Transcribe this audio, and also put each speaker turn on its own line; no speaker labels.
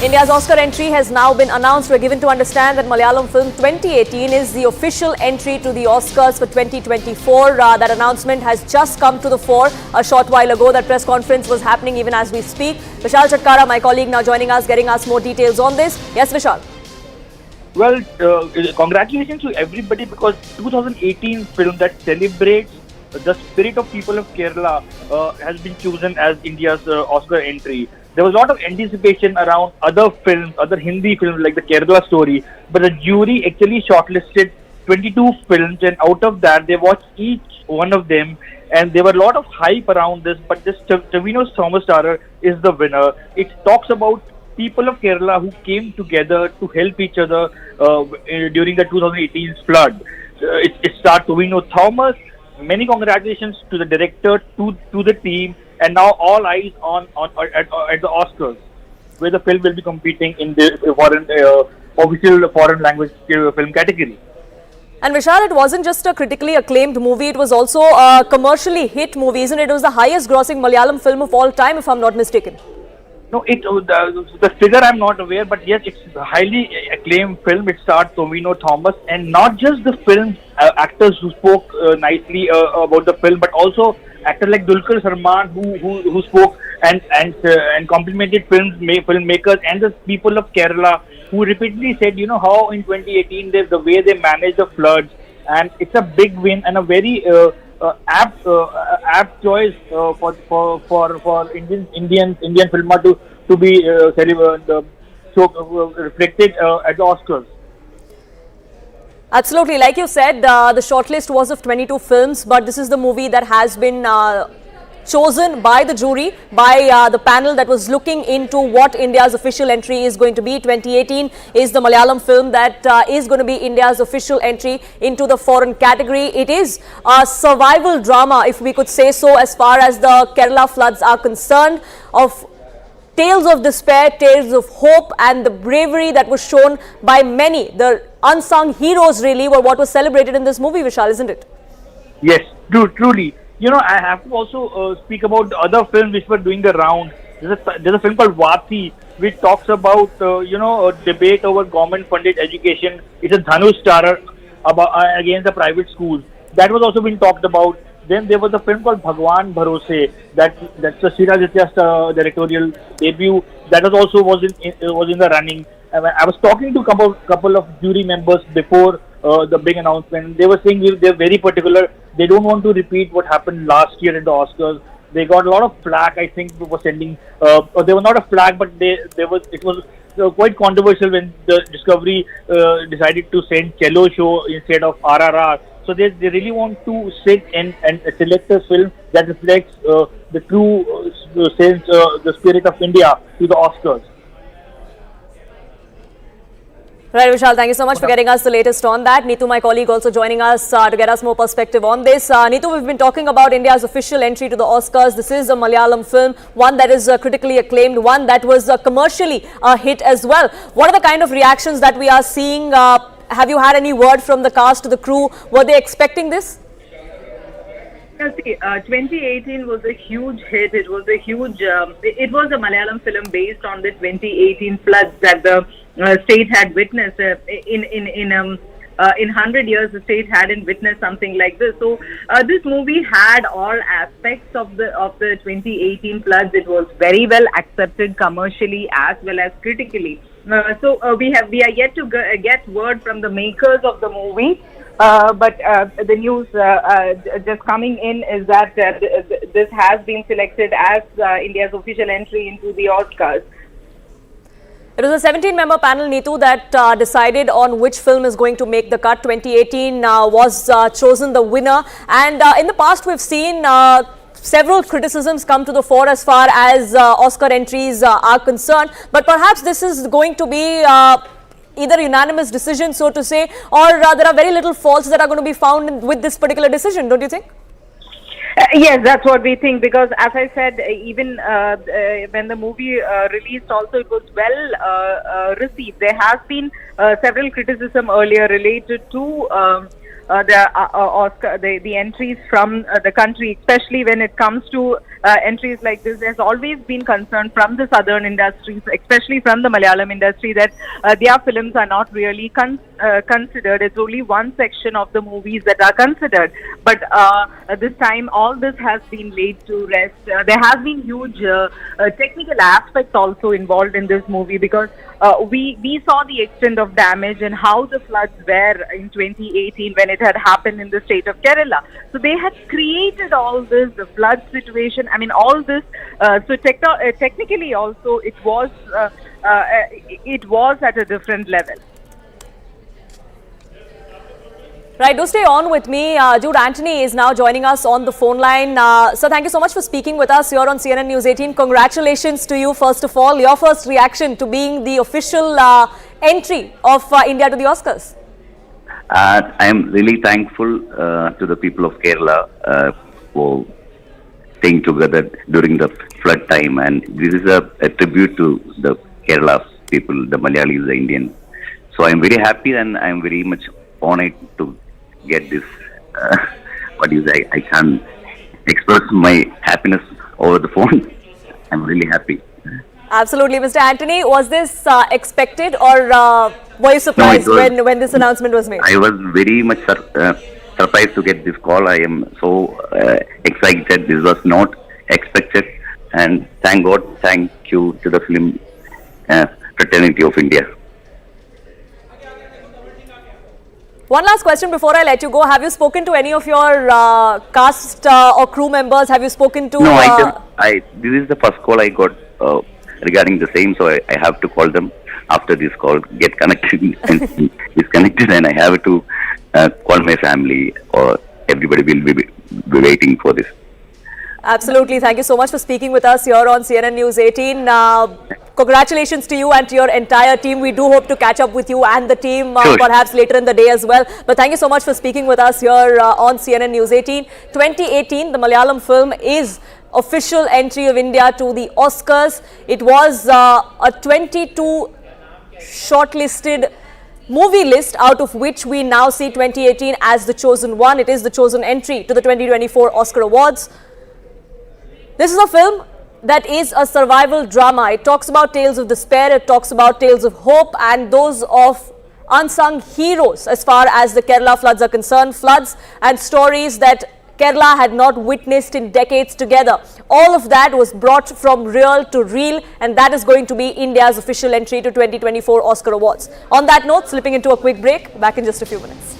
India's Oscar entry has now been announced. We're given to understand that Malayalam film 2018 is the official entry to the Oscars for 2024. That announcement has just come to the fore a short while ago. That press conference was happening even as we speak. Vishal Chatkara, my colleague, now joining us, getting us more details on this. Yes, Vishal.
Well, congratulations to everybody, because 2018 film that celebrates the spirit of people of Kerala has been chosen as India's Oscar entry. There was a lot of anticipation around other films, other Hindi films like the Kerala story, but the jury actually shortlisted 22 films, and out of that they watched each one of them, and there were a lot of hype around this, but this Tavino's Thomas starrer is the winner. It talks about people of Kerala who came together to help each other during the 2018 flood. It starred Tavino Thomas. Many congratulations to the director, to the team, and now all eyes at the Oscars, where the film will be competing in the official foreign language film category.
And Vishal, it wasn't just a critically acclaimed movie, it was also a commercially hit movie, isn't it? It was the highest grossing Malayalam film of all time, if I'm not mistaken.
No, the figure I'm not aware, but yes, it's a highly acclaimed film. It starred Tavino Thomas, and not just the film actors who spoke nicely about the film, but also actors like Dulquer Salmaan who spoke and complimented filmmakers and the people of Kerala, who repeatedly said, you know, how in 2018 the way they managed the floods, and it's a big win and a very apt choice for Indian filmer to be reflected at the Oscars.
Absolutely, like you said, the shortlist was of 22 films, but this is the movie that has been chosen by the jury, by the panel that was looking into what India's official entry is going to be. 2018 is the Malayalam film that is going to be India's official entry into the foreign category. It is a survival drama, if we could say so, as far as the Kerala floods are concerned, of tales of despair, tales of hope, and the bravery that was shown by many. The unsung heroes really were what was celebrated in this movie, Vishal, isn't it?
Yes, truly. You know, I have to also speak about the other films which were doing the round. There's a film called Vati, which talks about, a debate over government-funded education. It's a Dhanush starrer against the private schools. That was also being talked about. Then there was a film called Bhagwan Bharose, that's the Srirajitya's directorial debut. That was in the running. I was talking to a couple of jury members before the big announcement. They were saying they're very particular. They don't want to repeat what happened last year at the Oscars. They got a lot of flack, I think, for sending. They were not a flack, but it was quite controversial when the Discovery decided to send Cello Show instead of RRR. So they really want to sit and select a film that reflects the true sense, the spirit of India to the Oscars.
Right, Vishal, thank you so much for getting us the latest on that. Neetu, my colleague, also joining us to get us more perspective on this. Neetu, we've been talking about India's official entry to the Oscars. This is a Malayalam film, one that is critically acclaimed, one that was commercially a hit as well. What are the kind of reactions that we are seeing? Have you had any word from the cast, the crew? Were they expecting this?
See, 2018 was a huge hit. It was a huge. It was a Malayalam film based on the 2018 floods that the state had witnessed. In 100 years, the state hadn't witnessed something like this. So this movie had all aspects of the 2018 floods. It was very well accepted commercially as well as critically. So we are yet to get word from the makers of the movie. But the news just coming in is that this has been selected as India's official entry into the Oscars.
It was a 17-member panel, Neetu, that decided on which film is going to make the cut. 2018 was chosen the winner. And in the past, we've seen several criticisms come to the fore as far as Oscar entries are concerned. But perhaps this is going to be either unanimous decision, so to say, or there are very little faults that are going to be found with this particular decision, don't you think?
Yes, that's what we think, because as I said, even when the movie released also, it was well received. There has been several criticism earlier related to the entries from the country, especially when it comes to entries like this, there's always been concern from the southern industries, especially from the Malayalam industry, that their films are not really considered. It's only one section of the movies that are considered. But this time, all this has been laid to rest. There has been huge technical aspects also involved in this movie, because we saw the extent of damage and how the floods were in 2018 when it had happened in the state of Kerala. So they had created all this, the flood situation. I mean, all this. So technically also, it was at a different level.
Right, do stay on with me. Jude, Anthony is now joining us on the phone line. So thank you so much for speaking with us here on CNN News 18. Congratulations to you, first of all. Your first reaction to being the official entry of India to the Oscars.
I am really thankful to the people of Kerala for staying together during the flood time. And this is a tribute to the Kerala people, the Malayalis, the Indians. So I am very happy, and I am very much honored to get this. I can't express my happiness over the phone. I'm really happy.
Absolutely. Mr. Anthony, was this expected, or were you surprised when this announcement was made?
I was very much surprised to get this call. I am so excited. This was not expected. And thank God, thank you to the film fraternity of India.
One last question before I let you go. Have you spoken to any of your cast or crew members? Have you spoken to...
No, this is the first call I got regarding the same, so I have to call them after this call, get connected and disconnected, and I have to call my family, or everybody will be waiting for this.
Absolutely. Thank you so much for speaking with us here on CNN News 18. Congratulations to you and to your entire team. We do hope to catch up with you and the team perhaps later in the day as well. But thank you so much for speaking with us here on CNN News 18. 2018, the Malayalam film is official entry of India to the Oscars. It was a 22 shortlisted movie list, out of which we now see 2018 as the chosen one. It is the chosen entry to the 2024 Oscar Awards. This is a film that is a survival drama. It talks about tales of despair, it talks about tales of hope, and those of unsung heroes as far as the Kerala floods are concerned. Floods and stories that Kerala had not witnessed in decades together. All of that was brought from real to real, and that is going to be India's official entry to 2024 Oscar Awards. On that note, slipping into a quick break, back in just a few minutes.